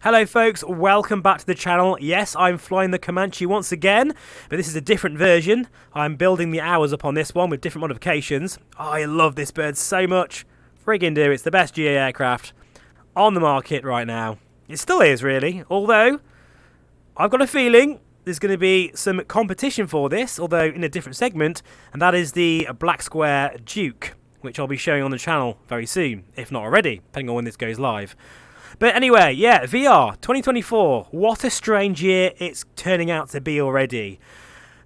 Hello folks, welcome back to the channel. Yes, I'm flying the Comanche once again, but this is a different version. I'm building the hours up on this one with different modifications. I love this bird so much. Friggin' do, it's the best GA aircraft on the market right now. It still is really, although I've got a feeling there's going to be some competition for this, although in a different segment, and that is the Black Square Duke, which I'll be showing on the channel very soon, if not already, depending on when this goes live. But anyway, yeah, VR 2024, what a strange year it's turning out to be already.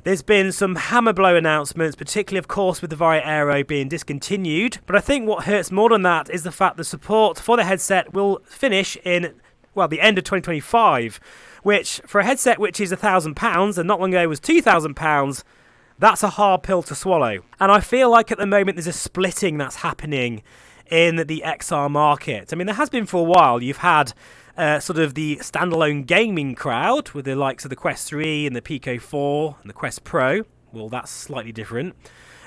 There's been some hammer blow announcements, particularly of course with the Varia Aero being discontinued, but I think what hurts more than that is the fact the support for the headset will finish in, well, the end of 2025, which for a headset which is £1,000 and not long ago was £2,000, that's a hard pill to swallow. And I feel like at the moment there's a splitting that's happening in the XR market. I mean, there has been for a while. You've had sort of the standalone gaming crowd with the likes of the Quest 3 and the Pico 4 and the Quest Pro. Well, that's slightly different.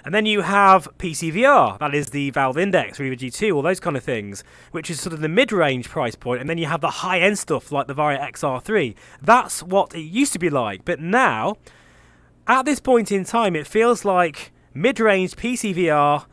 And then you have PC VR, that is the Valve Index, Riva G2, all those kind of things, which is sort of the mid-range price point. And then you have the high-end stuff like the Varia XR3. That's what it used to be like. But now, at this point in time, it feels like mid-range PC VR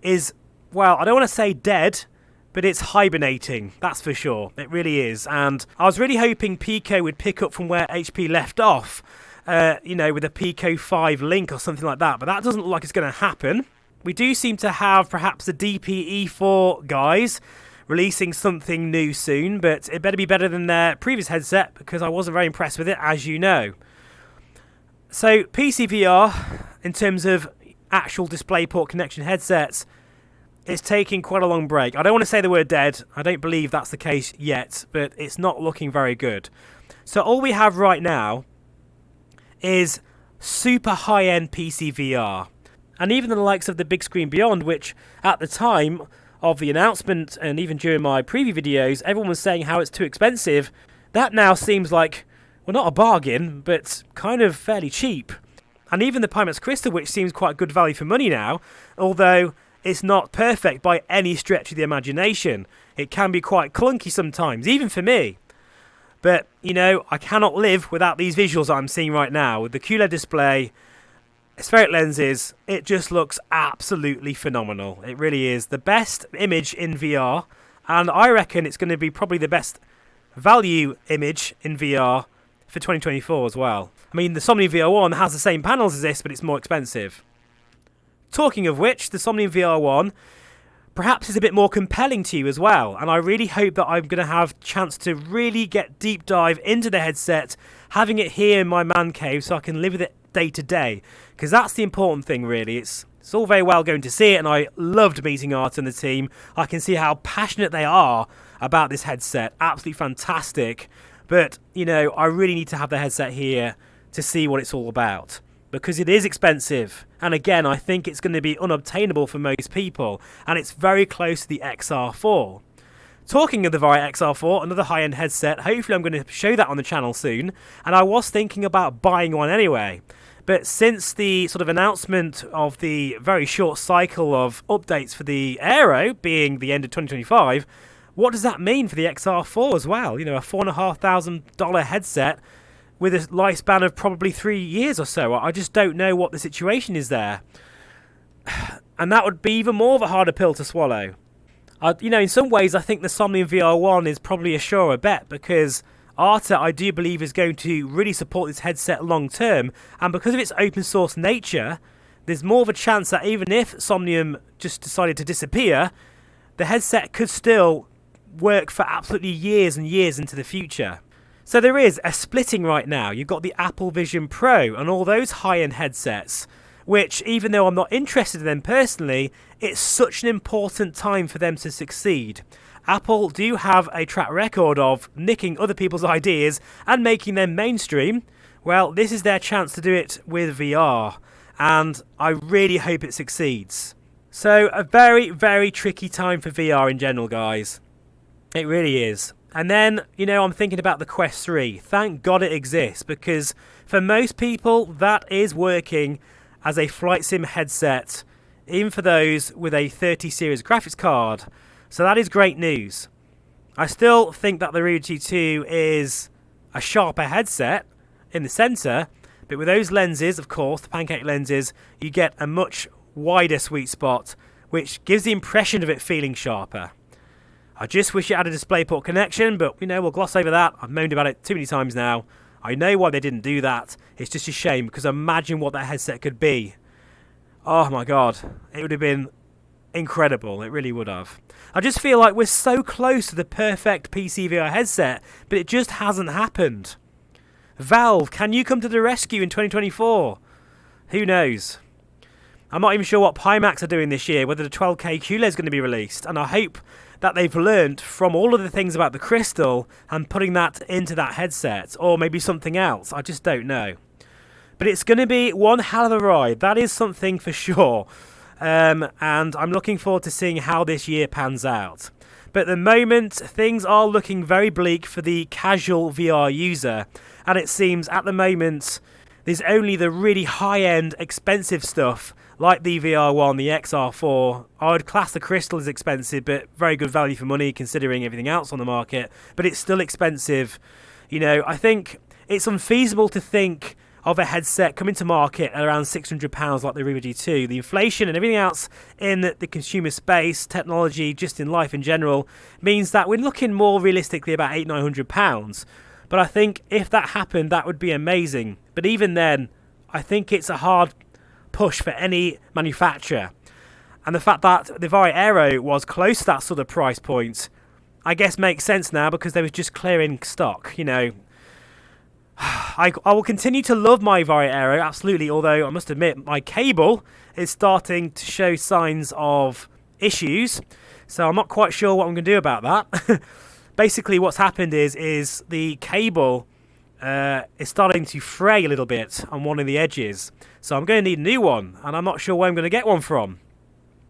is, well, I don't want to say dead, but it's hibernating, that's for sure. It really is. And I was really hoping Pico would pick up from where HP left off, with a Pico 5 Link or something like that. But that doesn't look like it's going to happen. We do seem to have perhaps the DPE4 guys releasing something new soon, but it better be better than their previous headset because I wasn't very impressed with it, as you know. So PC VR, in terms of actual DisplayPort connection headsets, it's taking quite a long break. I don't want to say the word dead. I don't believe that's the case yet, but it's not looking very good. So all we have right now is super high-end PC VR. And even the likes of the Big Screen Beyond, which at the time of the announcement and even during my preview videos, everyone was saying how it's too expensive. That now seems like, well, not a bargain, but kind of fairly cheap. And even the Pimax Crystal, which seems quite good value for money now, although it's not perfect by any stretch of the imagination. It can be quite clunky sometimes, even for me. But, I cannot live without these visuals I'm seeing right now. With the QLED display, spheric lenses, it just looks absolutely phenomenal. It really is the best image in VR. And I reckon it's going to be probably the best value image in VR for 2024 as well. I mean, the Somnium VR1 has the same panels as this, but it's more expensive. Talking of which, the Somnium VR1 perhaps is a bit more compelling to you as well, and I really hope that I'm going to have a chance to really get deep dive into the headset, having it here in my man cave so I can live with it day to day, because that's the important thing really. It's all very well going to see it, and I loved meeting Art and the team. I can see how passionate they are about this headset, absolutely fantastic, but I really need to have the headset here to see what it's all about, because it is expensive. And again, I think it's going to be unobtainable for most people. And it's very close to the XR4. Talking of the Varia XR4, another high-end headset, hopefully I'm going to show that on the channel soon. And I was thinking about buying one anyway. But since the sort of announcement of the very short cycle of updates for the Aero being the end of 2025, what does that mean for the XR4 as well? A $4,500 headset with a lifespan of probably 3 years or so. I just don't know what the situation is there. And that would be even more of a harder pill to swallow. In some ways, I think the Somnium VR1 is probably a surer bet, because Arta, I do believe, is going to really support this headset long term. And because of its open source nature, there's more of a chance that even if Somnium just decided to disappear, the headset could still work for absolutely years and years into the future. So there is a splitting right now. You've got the Apple Vision Pro and all those high-end headsets, which, even though I'm not interested in them personally, it's such an important time for them to succeed. Apple do have a track record of nicking other people's ideas and making them mainstream. Well, this is their chance to do it with VR, and I really hope it succeeds. So a very, very tricky time for VR in general, guys. It really is. And then, I'm thinking about the Quest 3. Thank God it exists, because for most people, that is working as a flight sim headset, even for those with a 30 series graphics card. So that is great news. I still think that the Rio G2 is a sharper headset in the centre, but with those lenses, of course, the pancake lenses, you get a much wider sweet spot, which gives the impression of it feeling sharper. I just wish it had a DisplayPort connection, but we'll gloss over that. I've moaned about it too many times now. I know why they didn't do that. It's just a shame, because imagine what that headset could be. Oh my god, it would have been incredible. It really would have. I just feel like we're so close to the perfect PC VR headset, but it just hasn't happened. Valve, can you come to the rescue in 2024? Who knows? I'm not even sure what Pimax are doing this year, whether the 12K QLED is going to be released, and I hope that they've learnt from all of the things about the Crystal and putting that into that headset, or maybe something else. I just don't know. But it's going to be one hell of a ride. That is something for sure. And I'm looking forward to seeing how this year pans out. But at the moment, things are looking very bleak for the casual VR user. And it seems at the moment, there's only the really high-end, expensive stuff, like the VR1, the XR4. I would class the Crystal as expensive, but very good value for money considering everything else on the market. But it's still expensive. I think it's unfeasible to think of a headset coming to market at around £600 like the Rio G2. The inflation and everything else in the consumer space, technology, just in life in general, means that we're looking more realistically about £800-900. But I think if that happened, that would be amazing. But even then, I think it's a hard push for any manufacturer. And the fact that the Vari Aero was close to that sort of price point, I guess makes sense now because they was just clearing stock, I will continue to love my Vari Aero, absolutely, although I must admit my cable is starting to show signs of issues, so I'm not quite sure what I'm going to do about that. Basically what's happened is the cable is starting to fray a little bit on one of the edges, so I'm going to need a new one, and I'm not sure where I'm going to get one from.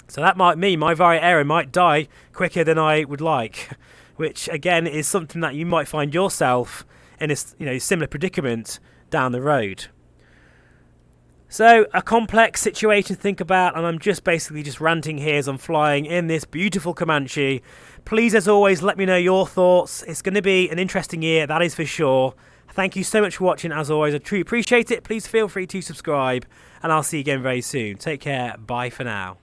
So that might mean my Vari Aero might die quicker than I would like, which again is something that you might find yourself in a similar predicament down the road. So a complex situation to think about, and I'm just basically ranting here as I'm flying in this beautiful Comanche. Please, as always, let me know your thoughts. It's going to be an interesting year, that is for sure. Thank you so much for watching, as always. I truly appreciate it. Please feel free to subscribe, and I'll see you again very soon. Take care. Bye for now.